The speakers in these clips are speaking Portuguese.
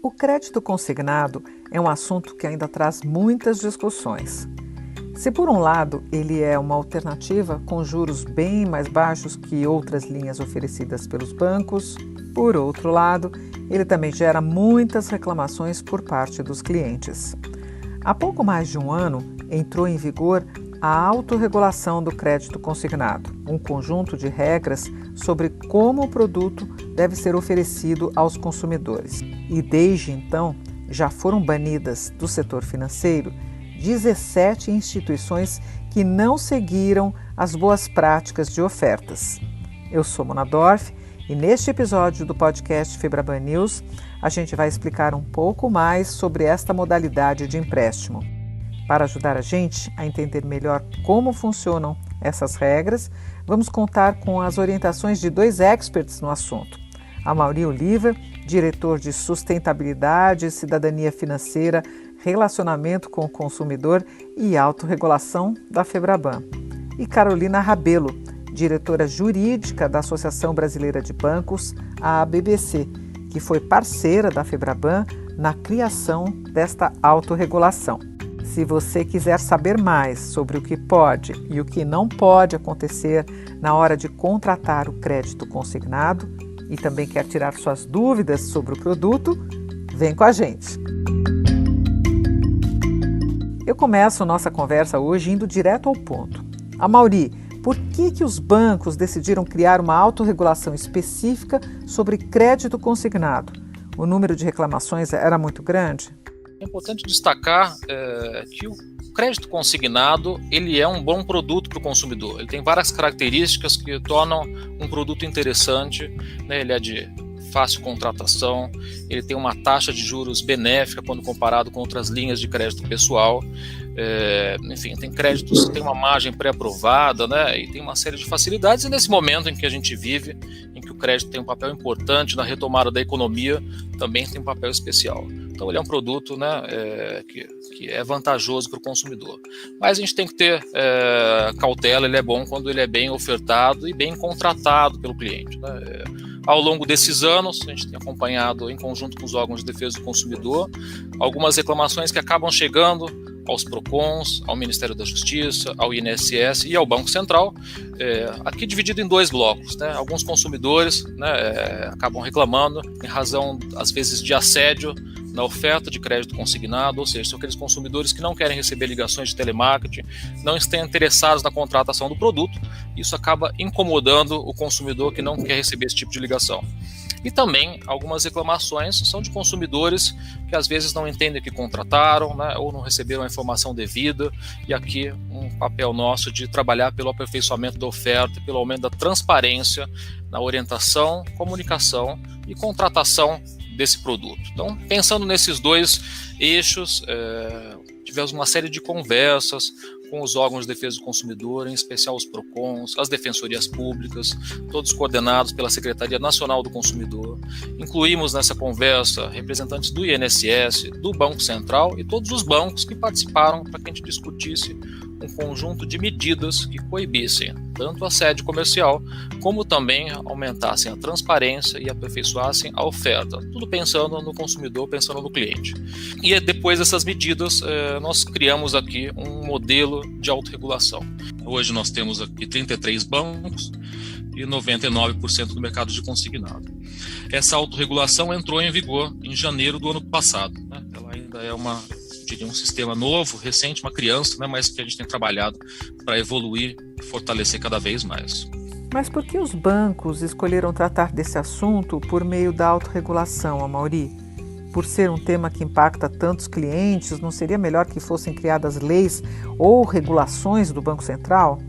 O crédito consignado é um assunto que ainda traz muitas discussões. Se por um lado ele é uma alternativa com juros bem mais baixos que outras linhas oferecidas pelos bancos, por outro lado, ele também gera muitas reclamações por parte dos clientes. Há pouco mais de um ano entrou em vigor a autorregulação do crédito consignado, um conjunto de regras sobre como o produto deve ser oferecido aos consumidores. E desde então já foram banidas do setor financeiro 17 instituições que não seguiram as boas práticas de ofertas. Eu sou Mona Dorf e neste episódio do podcast Febraban News a gente vai explicar um pouco mais sobre esta modalidade de empréstimo. Para ajudar a gente a entender melhor como funcionam essas regras, vamos contar com as orientações de dois experts no assunto. Amaury Oliva, diretor de Sustentabilidade, Cidadania Financeira, Relacionamento com o Consumidor e Autorregulação da Febraban. E Carolina Rabelo, diretora jurídica da Associação Brasileira de Bancos, a ABBC, que foi parceira da Febraban na criação desta autorregulação. Se você quiser saber mais sobre o que pode e o que não pode acontecer na hora de contratar o crédito consignado e também quer tirar suas dúvidas sobre o produto, vem com a gente! Eu começo nossa conversa hoje indo direto ao ponto. Amaury, por que os bancos decidiram criar uma autorregulação específica sobre crédito consignado? O número de reclamações era muito grande? É importante destacar que o crédito consignado ele é um bom produto para o consumidor. Ele tem várias características que tornam um produto interessante, né? Ele é de fácil contratação, ele tem uma taxa de juros benéfica quando comparado com outras linhas de crédito pessoal. Enfim, tem créditos, tem uma margem pré-aprovada, né? E tem uma série de facilidades. E nesse momento em que a gente vive, em que o crédito tem um papel importante na retomada da economia, também tem um papel especial. Então ele é um produto, né, que é vantajoso para o consumidor. Mas a gente tem que ter cautela, ele é bom quando ele é bem ofertado e bem contratado pelo cliente, né? Ao longo desses anos, a gente tem acompanhado, em conjunto com os órgãos de defesa do consumidor, algumas reclamações que acabam chegando aos PROCONs, ao Ministério da Justiça, ao INSS e ao Banco Central, aqui dividido em dois blocos, né? Alguns consumidores, né, acabam reclamando em razão, às vezes, de assédio na oferta de crédito consignado, ou seja, são aqueles consumidores que não querem receber ligações de telemarketing, não estão interessados na contratação do produto. Isso acaba incomodando o consumidor que não quer receber esse tipo de ligação. E também algumas reclamações são de consumidores que às vezes não entendem que contrataram, né, ou não receberam a informação devida. E aqui um papel nosso de trabalhar pelo aperfeiçoamento da oferta, pelo aumento da transparência na orientação, comunicação e contratação desse produto. Então, pensando nesses dois eixos, tivemos uma série de conversas com os órgãos de defesa do consumidor, em especial os PROCONs, as defensorias públicas, todos coordenados pela Secretaria Nacional do Consumidor. Incluímos nessa conversa representantes do INSS, do Banco Central e todos os bancos que participaram para que a gente discutisse um conjunto de medidas que coibissem tanto a assédio comercial, como também aumentassem a transparência e aperfeiçoassem a oferta, tudo pensando no consumidor, pensando no cliente. E depois dessas medidas, nós criamos aqui um modelo de autorregulação. Hoje nós temos aqui 33 bancos e 99% do mercado de consignado. Essa autorregulação entrou em vigor em janeiro do ano passado, né? Ela ainda é um sistema novo, recente, uma criança, né, mas que a gente tem trabalhado para evoluir e fortalecer cada vez mais. Mas por que os bancos escolheram tratar desse assunto por meio da autorregulação, Amaury? Por ser um tema que impacta tantos clientes, não seria melhor que fossem criadas leis ou regulações do Banco Central?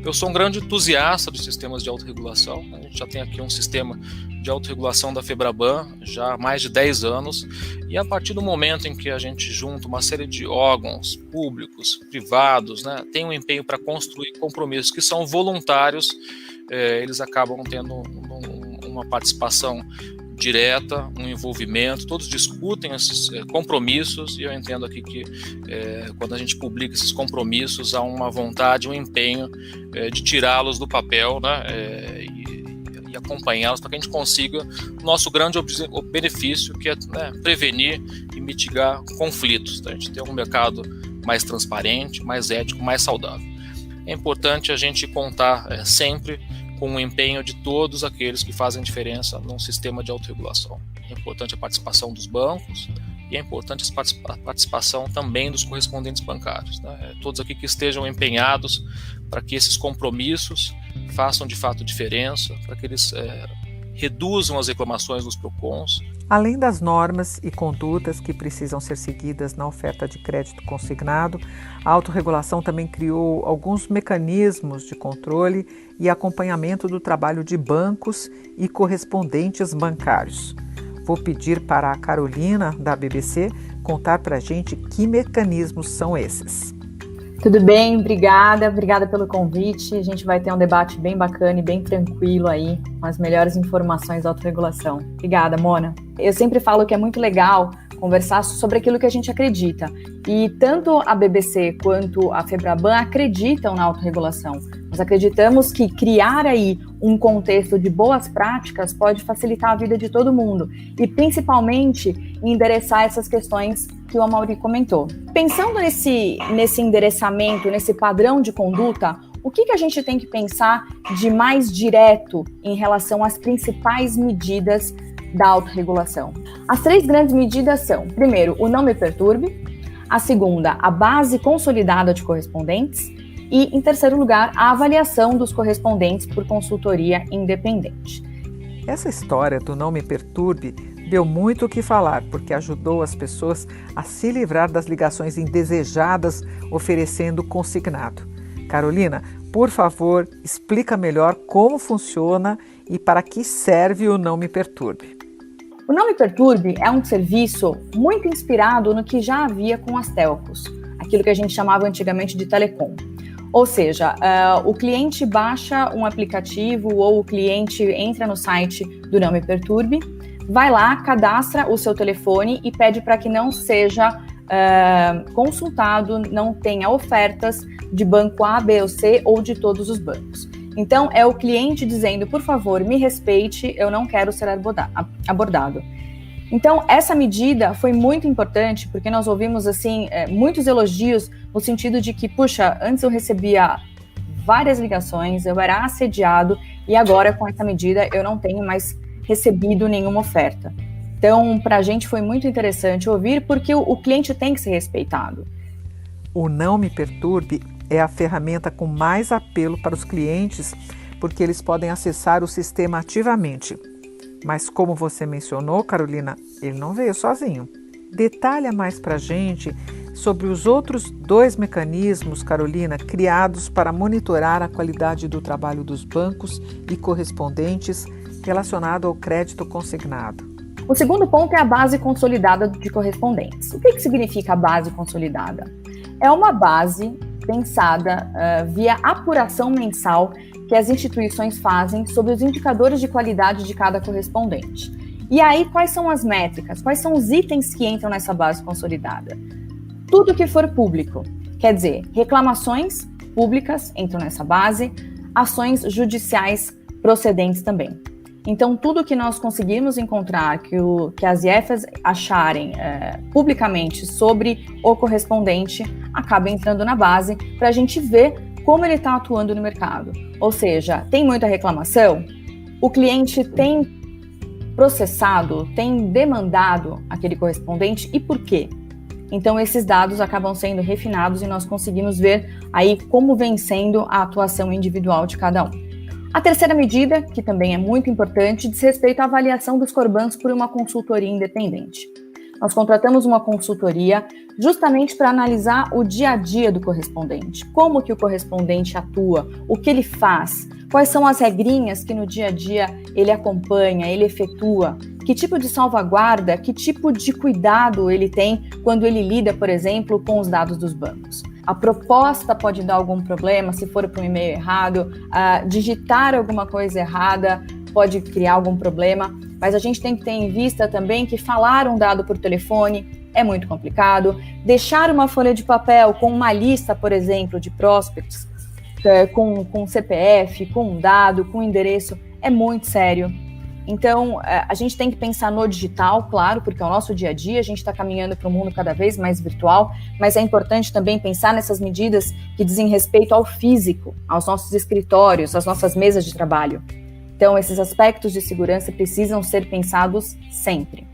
Eu sou um grande entusiasta dos sistemas de autorregulação. A gente já tem aqui um sistema de autorregulação da Febraban já há mais de 10 anos, e a partir do momento em que a gente junta uma série de órgãos públicos, privados, né, tem um empenho para construir compromissos que são voluntários, eles acabam tendo uma participação direta, um envolvimento, todos discutem esses compromissos, e eu entendo aqui que quando a gente publica esses compromissos há uma vontade, um empenho de tirá-los do papel, né, e e acompanhá-los para que a gente consiga o nosso grande benefício, que é, né, prevenir e mitigar conflitos, tá? A gente ter um mercado mais transparente, mais ético, mais saudável. É importante a gente contar sempre com o empenho de todos aqueles que fazem diferença num sistema de autorregulação. É importante a participação dos bancos e é importante a participação também dos correspondentes bancários, né? Todos aqui que estejam empenhados para que esses compromissos façam de fato diferença, para que eles reduzam as reclamações dos PROCONs. Além das normas e condutas que precisam ser seguidas na oferta de crédito consignado, a autorregulação também criou alguns mecanismos de controle e acompanhamento do trabalho de bancos e correspondentes bancários. Vou pedir para a Carolina, da BBC, contar para a gente que mecanismos são esses. Tudo bem, obrigada pelo convite. A gente vai ter um debate bem bacana e bem tranquilo aí, com as melhores informações da autorregulação. Obrigada, Mona. Eu sempre falo que é muito legal conversar sobre aquilo que a gente acredita. E tanto a BBC quanto a FEBRABAN acreditam na autorregulação. Nós acreditamos que criar aí um contexto de boas práticas pode facilitar a vida de todo mundo e principalmente endereçar essas questões que o Amaury comentou. Pensando nesse endereçamento, nesse padrão de conduta, o que a gente tem que pensar de mais direto em relação às principais medidas da autorregulação? As 3 grandes medidas são, primeiro, o não me perturbe, a segunda, a base consolidada de correspondentes e, em terceiro lugar, a avaliação dos correspondentes por consultoria independente. Essa história do não me perturbe deu muito o que falar, porque ajudou as pessoas a se livrar das ligações indesejadas oferecendo consignado. Carolina, por favor, explica melhor como funciona e para que serve o Não Me Perturbe. O Não Me Perturbe é um serviço muito inspirado no que já havia com as telcos, aquilo que a gente chamava antigamente de telecom. Ou seja, o cliente baixa um aplicativo ou o cliente entra no site do Não Me Perturbe, vai lá, cadastra o seu telefone e pede para que não seja consultado, não tenha ofertas de banco A, B ou C ou de todos os bancos. Então, é o cliente dizendo, por favor, me respeite, eu não quero ser abordado. Então, essa medida foi muito importante, porque nós ouvimos, assim, muitos elogios no sentido de que, puxa, antes eu recebia várias ligações, eu era assediado, e agora, com essa medida, eu não tenho mais recebido nenhuma oferta. Então, para a gente foi muito interessante ouvir, porque o cliente tem que ser respeitado. O Não Me Perturbe é a ferramenta com mais apelo para os clientes, porque eles podem acessar o sistema ativamente. Mas como você mencionou, Carolina, ele não veio sozinho. Detalha mais para a gente sobre os outros 2 mecanismos, Carolina, criados para monitorar a qualidade do trabalho dos bancos e correspondentes relacionado ao crédito consignado. O segundo ponto é a base consolidada de correspondentes. O que significa a base consolidada? É uma base pensada via apuração mensal que as instituições fazem sobre os indicadores de qualidade de cada correspondente. E aí, quais são as métricas? Quais são os itens que entram nessa base consolidada? Tudo que for público, quer dizer, reclamações públicas entram nessa base, ações judiciais procedentes também. Então, tudo que nós conseguimos encontrar, que as IEFAs acharem publicamente sobre o correspondente, acaba entrando na base para a gente ver como ele está atuando no mercado. Ou seja, tem muita reclamação? O cliente tem processado, tem demandado aquele correspondente e por quê? Então, esses dados acabam sendo refinados e nós conseguimos ver aí como vem sendo a atuação individual de cada um. A terceira medida, que também é muito importante, diz respeito à avaliação dos Corbans por uma consultoria independente. Nós contratamos uma consultoria justamente para analisar o dia a dia do correspondente, como que o correspondente atua, o que ele faz, quais são as regrinhas que no dia a dia ele acompanha, ele efetua, que tipo de salvaguarda, que tipo de cuidado ele tem quando ele lida, por exemplo, com os dados dos bancos. A proposta pode dar algum problema se for para um e-mail errado, digitar alguma coisa errada pode criar algum problema, mas a gente tem que ter em vista também que falar um dado por telefone é muito complicado, deixar uma folha de papel com uma lista, por exemplo, de prospects, com CPF, com um dado, com endereço, é muito sério. Então, a gente tem que pensar no digital, claro, porque é o nosso dia a dia, a gente está caminhando para um mundo cada vez mais virtual, mas é importante também pensar nessas medidas que dizem respeito ao físico, aos nossos escritórios, às nossas mesas de trabalho. Então, esses aspectos de segurança precisam ser pensados sempre.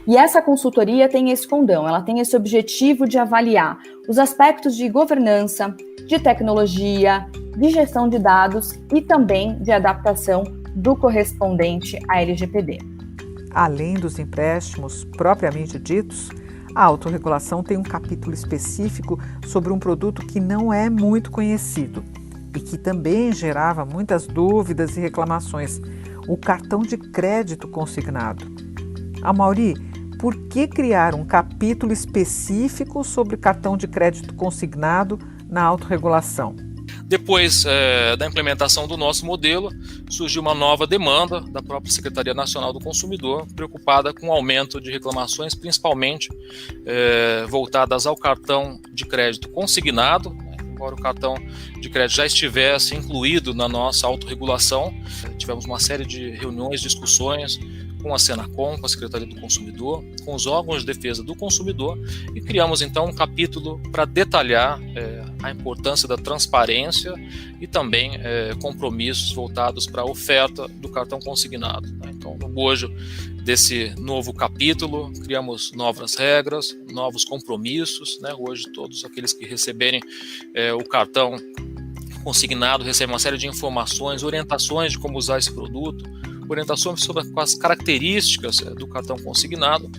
E essa consultoria tem esse condão, ela tem esse objetivo de avaliar os aspectos de governança, de tecnologia, de gestão de dados e também de adaptação do correspondente à LGPD. Além dos empréstimos propriamente ditos, a autorregulação tem um capítulo específico sobre um produto que não é muito conhecido e que também gerava muitas dúvidas e reclamações: o cartão de crédito consignado. Amaury, por que criar um capítulo específico sobre cartão de crédito consignado na autorregulação? Depois da implementação do nosso modelo, surgiu uma nova demanda da própria Secretaria Nacional do Consumidor, preocupada com o aumento de reclamações, principalmente voltadas ao cartão de crédito consignado. Embora o cartão de crédito já estivesse incluído na nossa autorregulação, tivemos uma série de reuniões, discussões com a Senacom, com a Secretaria do Consumidor, com os órgãos de defesa do consumidor, e criamos então um capítulo para detalhar a importância da transparência e também compromissos voltados para a oferta do cartão consignado. Então, no bojo desse novo capítulo, criamos novas regras, novos compromissos. Hoje, todos aqueles que receberem o cartão consignado recebem uma série de informações, orientações de como usar esse produto, orientações sobre as características do cartão consignado.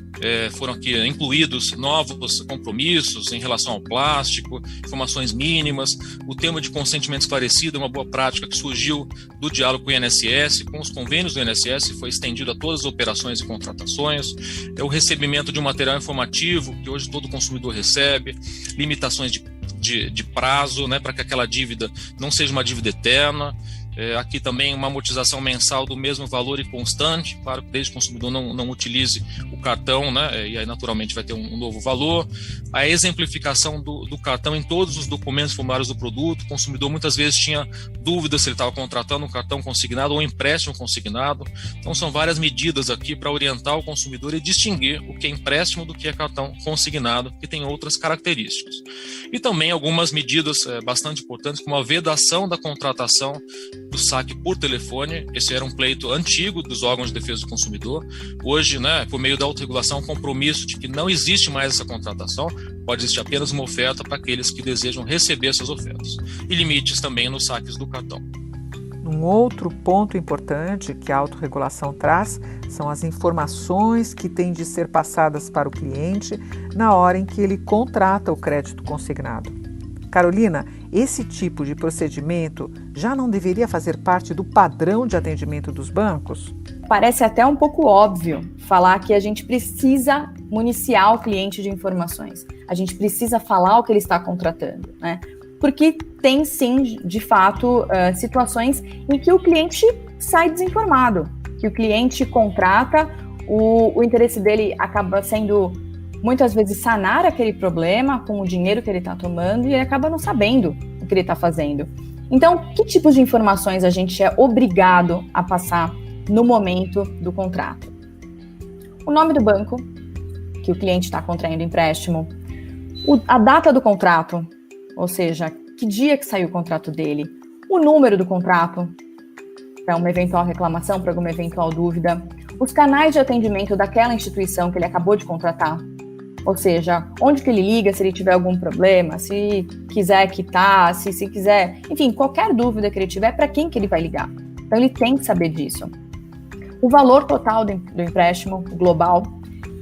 Foram aqui incluídos novos compromissos em relação ao plástico, informações mínimas, o tema de consentimento esclarecido é uma boa prática que surgiu do diálogo com o INSS, com os convênios do INSS, foi estendido a todas as operações e contratações, o recebimento de um material informativo, que hoje todo consumidor recebe, limitações de prazo, para que aquela dívida não seja uma dívida eterna. Aqui também uma amortização mensal do mesmo valor e constante, claro que desde que o consumidor não utilize o cartão, e aí naturalmente vai ter um novo valor. A exemplificação do cartão em todos os documentos formulários do produto. O consumidor muitas vezes tinha dúvidas se ele estava contratando um cartão consignado ou um empréstimo consignado. Então são várias medidas aqui para orientar o consumidor e distinguir o que é empréstimo do que é cartão consignado, que tem outras características. E também algumas medidas bastante importantes, como a vedação da contratação do saque por telefone. Esse era um pleito antigo dos órgãos de defesa do consumidor. Hoje, por meio da autorregulação, um compromisso de que não existe mais essa contratação, pode existir apenas uma oferta para aqueles que desejam receber essas ofertas. E limites também nos saques do cartão. Um outro ponto importante que a autorregulação traz são as informações que têm de ser passadas para o cliente na hora em que ele contrata o crédito consignado. Carolina, esse tipo de procedimento já não deveria fazer parte do padrão de atendimento dos bancos? Parece até um pouco óbvio falar que a gente precisa municiar o cliente de informações. A gente precisa falar o que ele está contratando, Porque tem sim, de fato, situações em que o cliente sai desinformado, que o cliente contrata, o interesse dele acaba sendo muitas vezes sanar aquele problema com o dinheiro que ele está tomando e ele acaba não sabendo o que ele está fazendo. Então, que tipos de informações a gente é obrigado a passar no momento do contrato? O nome do banco que o cliente está contraindo empréstimo, a data do contrato, ou seja, que dia que saiu o contrato dele, o número do contrato para uma eventual reclamação, para alguma eventual dúvida, os canais de atendimento daquela instituição que ele acabou de contratar, ou seja, onde que ele liga se ele tiver algum problema, se quiser quitar, se quiser, enfim, qualquer dúvida que ele tiver, para quem que ele vai ligar. Então ele tem que saber disso. O valor total do empréstimo global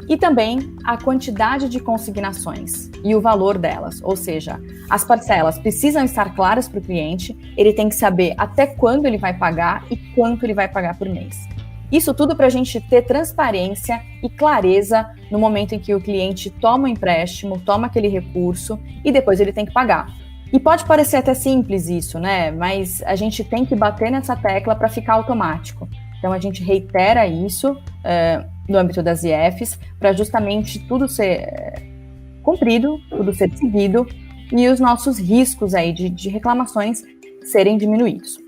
e também a quantidade de consignações e o valor delas, ou seja, as parcelas precisam estar claras para o cliente, ele tem que saber até quando ele vai pagar e quanto ele vai pagar por mês. Isso tudo para a gente ter transparência e clareza no momento em que o cliente toma o empréstimo, toma aquele recurso e depois ele tem que pagar. E pode parecer até simples isso, mas a gente tem que bater nessa tecla para ficar automático. Então a gente reitera isso no âmbito das IFs para justamente tudo ser cumprido, tudo ser seguido e os nossos riscos aí de reclamações serem diminuídos.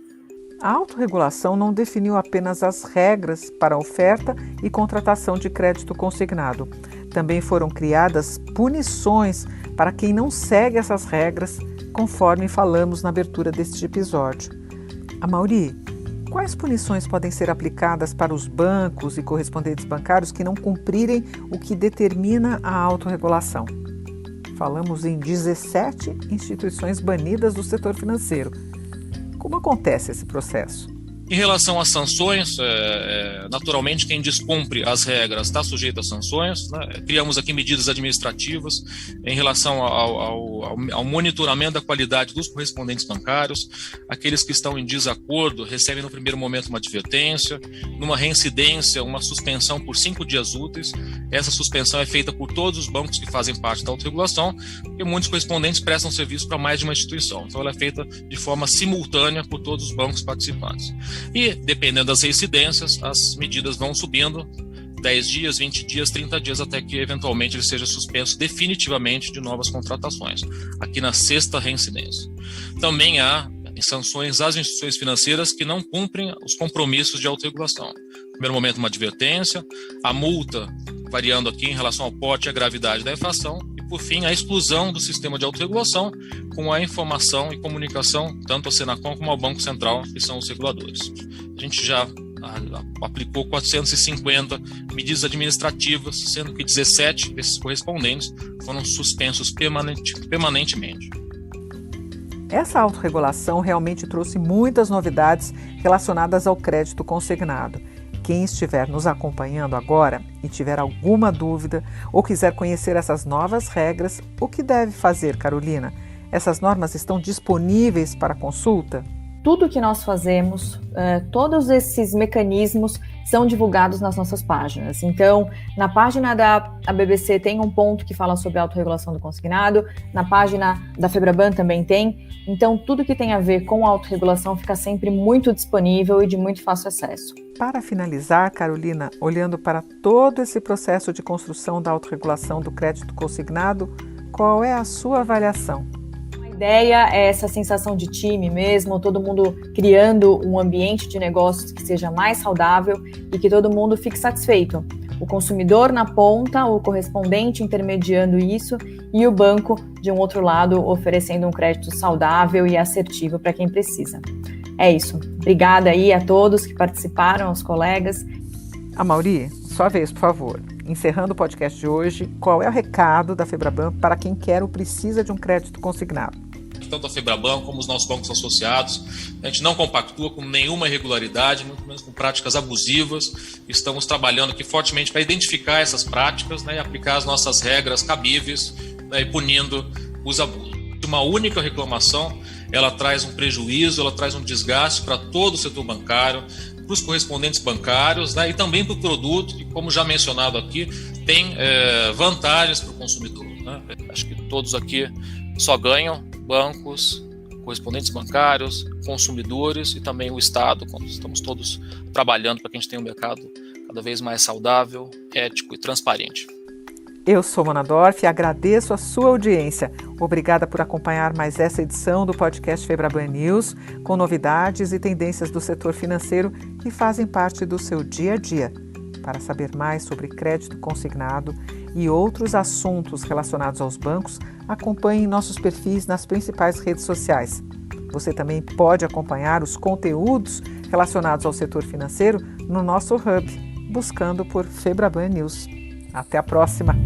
A autorregulação não definiu apenas as regras para a oferta e contratação de crédito consignado. Também foram criadas punições para quem não segue essas regras, conforme falamos na abertura deste episódio. Amaury, quais punições podem ser aplicadas para os bancos e correspondentes bancários que não cumprirem o que determina a autorregulação? Falamos em 17 instituições banidas do setor financeiro. Como acontece esse processo? Em relação às sanções, naturalmente quem descumpre as regras está sujeito a sanções, né? Criamos aqui medidas administrativas em relação ao monitoramento da qualidade dos correspondentes bancários. Aqueles que estão em desacordo recebem no primeiro momento uma advertência, numa reincidência, uma suspensão por 5 dias úteis. Essa suspensão é feita por todos os bancos que fazem parte da autorregulação, porque muitos correspondentes prestam serviço para mais de uma instituição. Então ela é feita de forma simultânea por todos os bancos participantes. E, dependendo das reincidências, as medidas vão subindo 10 dias, 20 dias, 30 dias, até que eventualmente ele seja suspenso definitivamente de novas contratações, aqui na 6ª reincidência. Também há sanções às instituições financeiras que não cumprem os compromissos de autorregulação. No primeiro momento, uma advertência, a multa, variando aqui em relação ao porte e à gravidade da infração, por fim, a exclusão do sistema de autorregulação com a informação e comunicação tanto ao Senacom como ao Banco Central, que são os reguladores. A gente já aplicou 450 medidas administrativas, sendo que 17 desses correspondentes foram suspensos permanentemente. Essa autorregulação realmente trouxe muitas novidades relacionadas ao crédito consignado. Quem estiver nos acompanhando agora e tiver alguma dúvida ou quiser conhecer essas novas regras, o que deve fazer, Carolina? Essas normas estão disponíveis para consulta? Tudo que nós fazemos, todos esses mecanismos são divulgados nas nossas páginas. Então, na página da BBC tem um ponto que fala sobre a autorregulação do consignado, na página da Febraban também tem. Então, tudo que tem a ver com a autorregulação fica sempre muito disponível e de muito fácil acesso. Para finalizar, Carolina, olhando para todo esse processo de construção da autorregulação do crédito consignado, qual é a sua avaliação? A ideia é essa sensação de time mesmo, todo mundo criando um ambiente de negócios que seja mais saudável e que todo mundo fique satisfeito. O consumidor na ponta, o correspondente intermediando isso e o banco, de um outro lado, oferecendo um crédito saudável e assertivo para quem precisa. É isso. Obrigada aí a todos que participaram, aos colegas. Amaury, sua vez, por favor. Encerrando o podcast de hoje, qual é o recado da Febraban para quem quer ou precisa de um crédito consignado? Tanto a Febraban como os nossos bancos associados, a gente não compactua com nenhuma irregularidade, muito menos com práticas abusivas. Estamos trabalhando aqui fortemente para identificar essas práticas, né, e aplicar as nossas regras cabíveis, né, e punindo os abusos. Uma única reclamação, ela traz um prejuízo, ela traz um desgaste para todo o setor bancário, para os correspondentes bancários, né, e também para o produto, que, como já mencionado aqui, tem vantagens para o consumidor, né? Acho que todos aqui só ganham, bancos, correspondentes bancários, consumidores e também o Estado, quando estamos todos trabalhando para que a gente tenha um mercado cada vez mais saudável, ético e transparente. Eu sou Mona Dorf e agradeço a sua audiência. Obrigada por acompanhar mais essa edição do podcast Febraban News, com novidades e tendências do setor financeiro que fazem parte do seu dia a dia. Para saber mais sobre crédito consignado e outros assuntos relacionados aos bancos, acompanhe nossos perfis nas principais redes sociais. Você também pode acompanhar os conteúdos relacionados ao setor financeiro no nosso hub, buscando por Febraban News. Até a próxima!